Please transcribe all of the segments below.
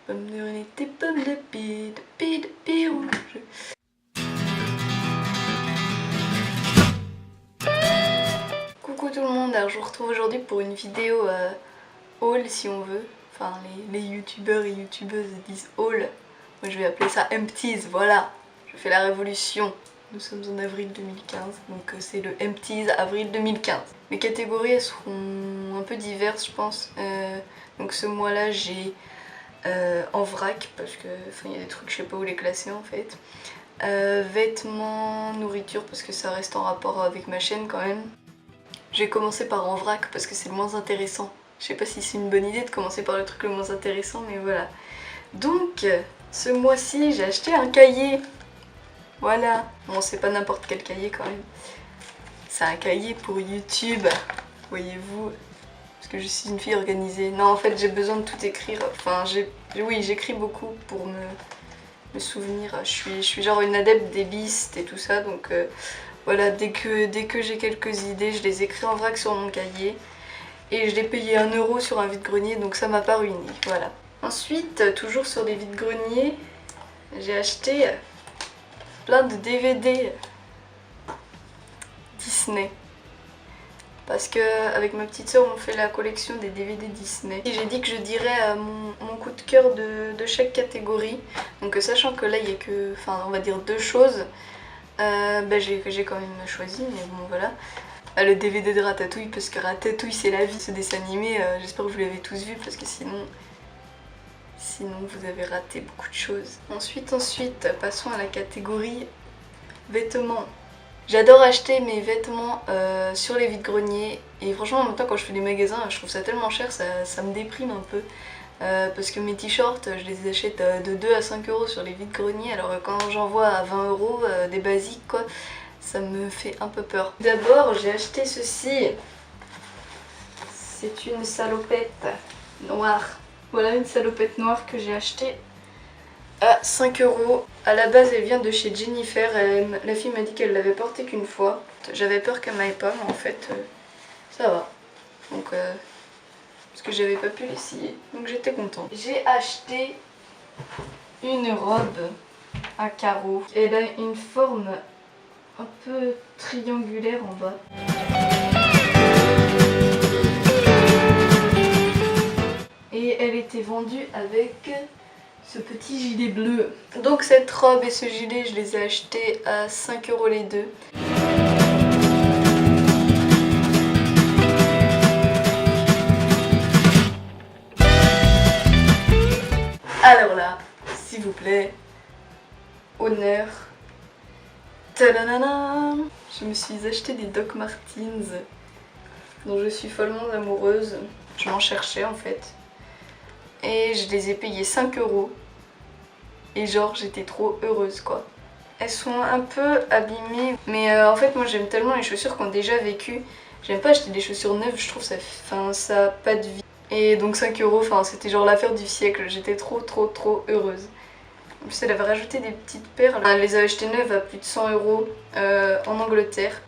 Pomme de rône et pommes de pie rouge. Coucou tout le monde, alors je vous retrouve aujourd'hui pour une vidéo haul si on veut. Enfin les youtubeurs et youtubeuses disent haul. Moi je vais appeler ça empties, voilà. Je fais la révolution. Nous sommes en avril 2015, donc c'est le empties avril 2015. Les catégories elles seront un peu diverses je pense. Donc ce mois-là j'ai en vrac parce que il y a des trucs je sais pas où les classer en fait. Vêtements, nourriture parce que ça reste en rapport avec ma chaîne quand même. J'ai commencé par en vrac parce que c'est le moins intéressant. Je sais pas si c'est une bonne idée de commencer par le truc le moins intéressant, mais voilà. Donc, ce mois-ci, j'ai acheté un cahier. Voilà. Bon, c'est pas n'importe quel cahier quand même. C'est un cahier pour YouTube, voyez-vous. Parce que je suis une fille organisée. Non, en fait, j'ai besoin de tout écrire. Enfin, oui, j'écris beaucoup pour me souvenir. Je suis genre une adepte des listes et tout ça, donc... Voilà, dès que j'ai quelques idées, je les écris en vrac sur mon cahier. Et je l'ai payé 1 € sur un vide-grenier, donc ça m'a pas ruiné, voilà. Ensuite, toujours sur les vide-greniers, j'ai acheté plein de DVD Disney. Parce que avec ma petite soeur, on fait la collection des DVD Disney. Et j'ai dit que je dirais mon coup de cœur de chaque catégorie. Donc sachant que là, il y a que, enfin, on va dire 2 choses. J'ai quand même choisi, mais bon voilà. Le DVD de Ratatouille, parce que Ratatouille c'est la vie, ce dessin animé, j'espère que vous l'avez tous vu parce que sinon vous avez raté beaucoup de choses. Ensuite, passons à la catégorie vêtements. J'adore acheter mes vêtements sur les vide-greniers et franchement en même temps quand je fais des magasins je trouve ça tellement cher, ça me déprime un peu. Parce que mes t-shirts, je les achète de 2 à 5 € sur les vide-greniers, alors quand j'en vois à 20 € des basiques quoi, ça me fait un peu peur. D'abord j'ai acheté ceci, c'est une salopette noire. Voilà une salopette noire que j'ai achetée à 5 €. À la base elle vient de chez Jennifer, la fille m'a dit qu'elle l'avait portée qu'une fois. J'avais peur qu'elle m'aille pas mais en fait ça va. Donc parce que j'avais pas pu l'essayer, donc j'étais contente. J'ai acheté une robe à carreaux. Elle a une forme un peu triangulaire en bas. Et elle était vendue avec ce petit gilet bleu. Donc cette robe et ce gilet, je les ai achetés à 5 € les deux. Alors là, s'il vous plaît, honneur. Tadadada. Je me suis acheté des Doc Martens dont je suis follement amoureuse. Je m'en cherchais en fait. Et je les ai payés 5 €. Et genre j'étais trop heureuse quoi. Elles sont un peu abîmées. Mais en fait moi j'aime tellement les chaussures qui ont déjà vécu. J'aime pas acheter des chaussures neuves, je trouve ça, ça a pas de vie. Et donc 5 €, c'était genre l'affaire du siècle, j'étais trop heureuse. En plus elle avait rajouté des petites perles. Elle les a achetées neuves à plus de 100 € en Angleterre.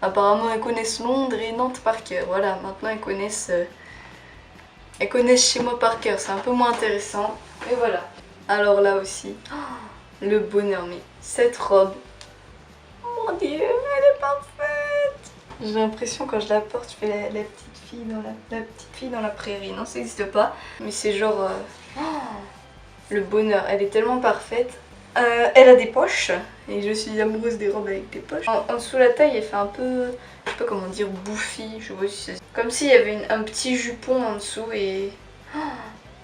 Apparemment elles connaissent Londres et Nantes par cœur. Voilà, maintenant elles connaissent chez moi par cœur, c'est un peu moins intéressant. Et voilà. Alors là aussi, oh, le bonheur, mais cette robe, oh mon dieu, elle est parfaite. J'ai l'impression quand je la porte, je fais la petite fille dans la prairie. Non, ça n'existe pas. Mais c'est genre... oh, le bonheur. Elle est tellement parfaite. Elle a des poches. Et je suis amoureuse des robes avec des poches. En dessous la taille, elle fait un peu... je sais pas comment dire, bouffi. Je vois si c'est... comme s'il y avait un petit jupon en dessous et... oh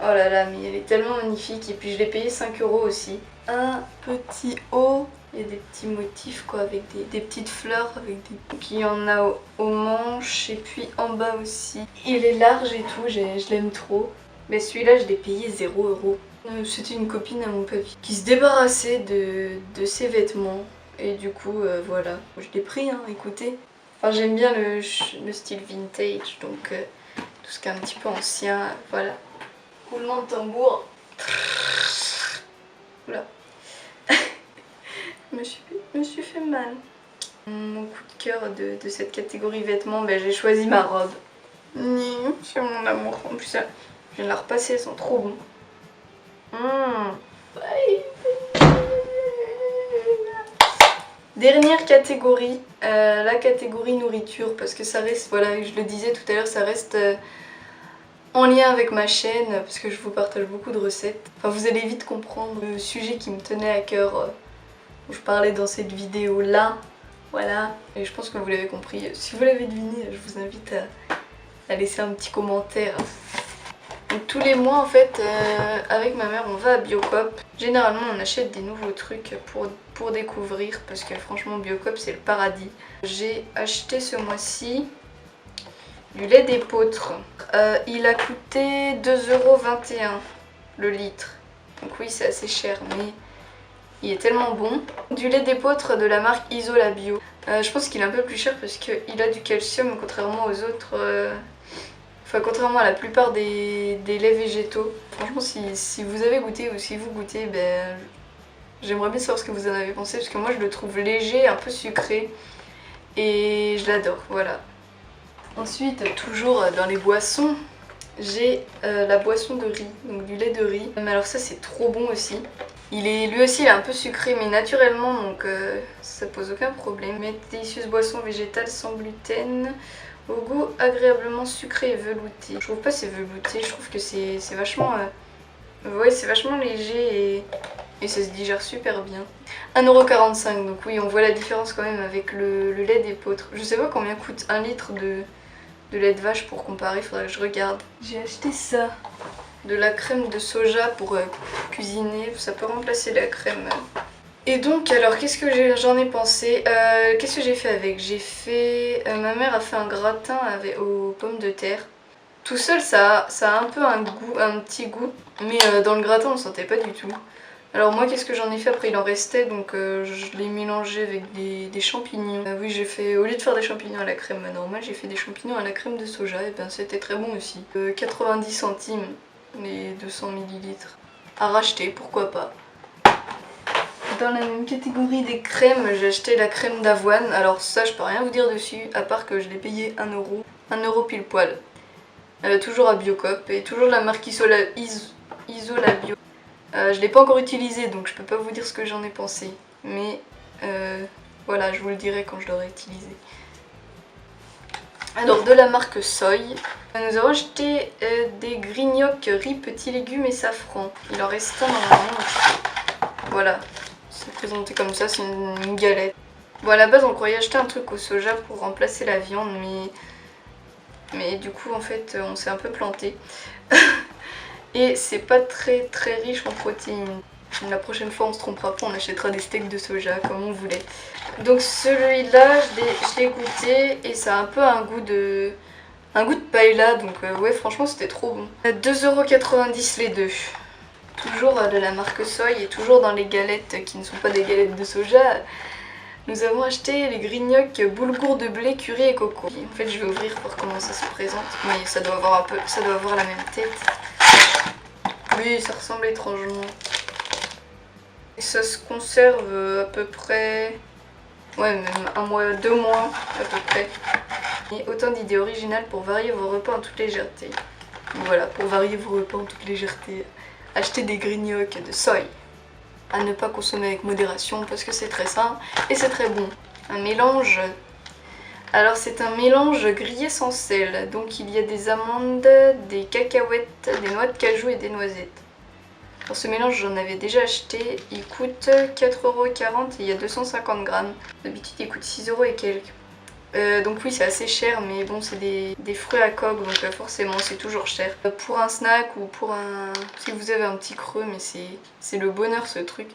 là là, mais elle est tellement magnifique. Et puis je l'ai payé 5 € aussi. Un petit haut. Il y a des petits motifs quoi, avec des petites fleurs, avec des... donc il y en a aux manches et puis en bas aussi. Il est large et tout, je l'aime trop. Mais celui-là je l'ai payé 0 €. C'était une copine à mon papy qui se débarrassait de ses vêtements. Et du coup voilà, je l'ai pris hein, écoutez. Enfin j'aime bien le style vintage, donc tout ce qui est un petit peu ancien, voilà. Roulement de tambour. Oula. Je me suis fait mal. Mon coup de cœur de cette catégorie vêtements, j'ai choisi ma robe. C'est mon amour. En plus, je viens de la repasser, elles sont trop bons. Dernière catégorie, la catégorie nourriture, parce que ça reste, voilà, je le disais tout à l'heure, ça reste en lien avec ma chaîne, parce que je vous partage beaucoup de recettes. Enfin, vous allez vite comprendre le sujet qui me tenait à cœur, où je parlais dans cette vidéo là, voilà. Et je pense que vous l'avez compris. Si vous l'avez deviné, je vous invite à laisser un petit commentaire. Donc tous les mois en fait, avec ma mère on va à Biocoop. Généralement on achète des nouveaux trucs pour découvrir, parce que franchement Biocoop c'est le paradis. J'ai acheté ce mois-ci du lait d'épeautre. Il a coûté 2,21 € le litre. Donc oui c'est assez cher, mais il est tellement bon. Du lait d'épeautre de la marque Isola Bio. Je pense qu'il est un peu plus cher parce qu'il a du calcium, contrairement aux autres... Enfin, contrairement à la plupart des laits végétaux. Franchement, si vous avez goûté ou si vous goûtez, ben, j'aimerais bien savoir ce que vous en avez pensé, parce que moi je le trouve léger, un peu sucré, et je l'adore, voilà. Ensuite, toujours dans les boissons, j'ai la boisson de riz, donc du lait de riz. Mais alors ça c'est trop bon aussi. Lui aussi il est un peu sucré, mais naturellement, donc ça pose aucun problème. Une délicieuse boisson végétale sans gluten, au goût agréablement sucré et velouté. Je trouve pas c'est velouté, je trouve que c'est vachement... ouais, c'est vachement léger et ça se digère super bien. 1,45 €, donc oui, on voit la différence quand même avec le lait d'épeautre. Je sais pas combien coûte 1 litre de lait de vache pour comparer, faudrait que je regarde. J'ai acheté ça. De la crème de soja pour cuisiner, ça peut remplacer la crème. Et donc alors qu'est-ce que j'en ai pensé, qu'est-ce que j'ai fait avec? Ma mère a fait un gratin aux pommes de terre. Tout seul ça a un peu un petit goût, mais dans le gratin on ne sentait pas du tout. Alors moi qu'est-ce que j'en ai fait après? Il en restait, donc je l'ai mélangé avec des champignons. Oui, j'ai fait, au lieu de faire des champignons à la crème normale, j'ai fait des champignons à la crème de soja, et ben c'était très bon aussi. 90 centimes les 200 ml. À racheter, pourquoi pas. Dans la même catégorie des crèmes, j'ai acheté la crème d'avoine. Alors ça, je peux rien vous dire dessus, à part que je l'ai payé 1 €. 1 € pile poil. Toujours à Biocoop, et toujours de la marque Isola Bio. Je l'ai pas encore utilisé, donc je peux pas vous dire ce que j'en ai pensé. Mais voilà, je vous le dirai quand je l'aurai utilisé. Alors de la marque Soy, nous avons acheté des grignocs riz, petits légumes et safran. Il en reste un normalement. Voilà. C'est présenté comme ça, c'est une galette. Bon, à la base on croyait acheter un truc au soja pour remplacer la viande, mais du coup en fait on s'est un peu planté. Et c'est pas très riche en protéines. La prochaine fois on se trompera pas, on achètera des steaks de soja comme on voulait. Donc celui-là je l'ai goûté et ça a un peu un goût de paella, donc ouais franchement c'était trop bon. 2,90 € les deux. Toujours de la marque Soy et toujours dans les galettes qui ne sont pas des galettes de soja. Nous avons acheté les grignocs boulgour de blé, curry et coco. En fait je vais ouvrir pour voir comment ça se présente, mais ça doit avoir la même tête. Oui, ça ressemble étrangement. Et ça se conserve à peu près... ouais, même 1 mois, 2 mois à peu près. Et autant d'idées originales pour varier vos repas en toute légèreté. Voilà, pour varier vos repas en toute légèreté. Achetez des grignocs de soy. À ne pas consommer avec modération parce que c'est très sain et c'est très bon. Un mélange... Alors c'est un mélange grillé sans sel. Donc il y a des amandes, des cacahuètes, des noix de cajou et des noisettes. Alors ce mélange j'en avais déjà acheté. Il coûte 4,40 € et il y a 250 grammes. D'habitude il coûte 6 € et quelques. Donc oui c'est assez cher, mais bon c'est des fruits à coque, donc forcément c'est toujours cher. Pour un snack ou pour un... si vous avez un petit creux, mais c'est le bonheur ce truc.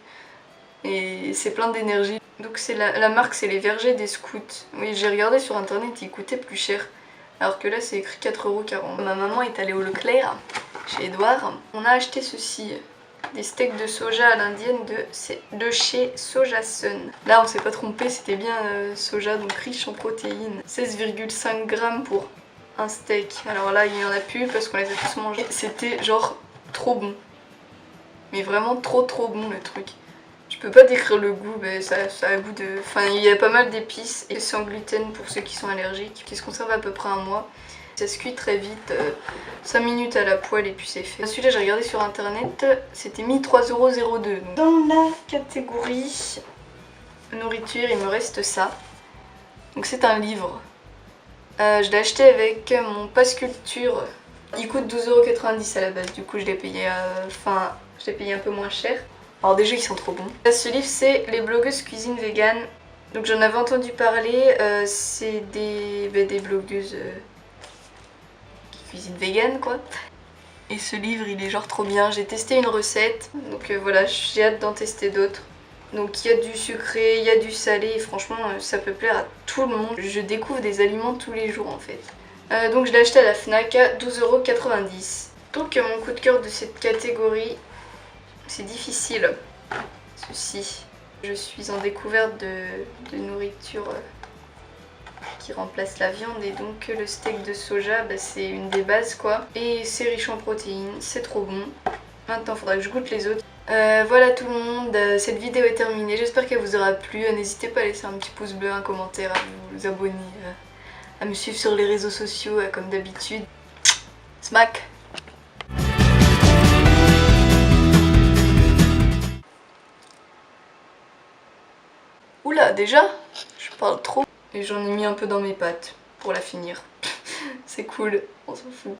Et c'est plein d'énergie. Donc c'est la marque c'est les Vergers des Scouts. Oui j'ai regardé sur internet, il coûtait plus cher. Alors que là c'est écrit 4,40 €. Ma maman est allée au Leclerc, chez Edouard. On a acheté ceci. Des steaks de soja à l'indienne de chez Soja Sun. Là on s'est pas trompé, c'était bien soja, donc riche en protéines. 16,5 grammes pour un steak. Alors là il y en a plus parce qu'on les a tous mangés. C'était genre trop bon. Mais vraiment trop bon le truc. Je peux pas décrire le goût, mais ça a goût de... Enfin il y a pas mal d'épices et sans gluten pour ceux qui sont allergiques. Qui se conserve à peu près 1 mois. Ça se cuit très vite, 5 minutes à la poêle et puis c'est fait. Celui-là j'ai regardé sur internet, c'était mis 3,02 €. Dans la catégorie nourriture, il me reste ça. Donc c'est un livre. Je l'ai acheté avec mon pass culture. Il coûte 12,90 € à la base, du coup je l'ai payé, je l'ai payé un peu moins cher. Alors déjà ils sont trop bons. Ce livre c'est Les blogueuses cuisine vegan. Donc j'en avais entendu parler, c'est des blogueuses qui cuisinent vegan quoi. Et ce livre il est genre trop bien, j'ai testé une recette, donc voilà, j'ai hâte d'en tester d'autres. Donc il y a du sucré, il y a du salé, et franchement ça peut plaire à tout le monde. Je découvre des aliments tous les jours en fait. Donc je l'ai acheté à la Fnac à 12,90 €. Donc mon coup de cœur de cette catégorie, c'est difficile. Ceci, je suis en découverte de nourriture qui remplace la viande et donc le steak de soja c'est une des bases quoi. Et c'est riche en protéines, c'est trop bon. Maintenant il faudra que je goûte les autres. Voilà tout le monde, cette vidéo est terminée, j'espère qu'elle vous aura plu. N'hésitez pas à laisser un petit pouce bleu, un commentaire, à vous abonner, à me suivre sur les réseaux sociaux comme d'habitude. Smack! Oula, déjà, je parle trop. Et j'en ai mis un peu dans mes pâtes pour la finir. C'est cool, on s'en fout.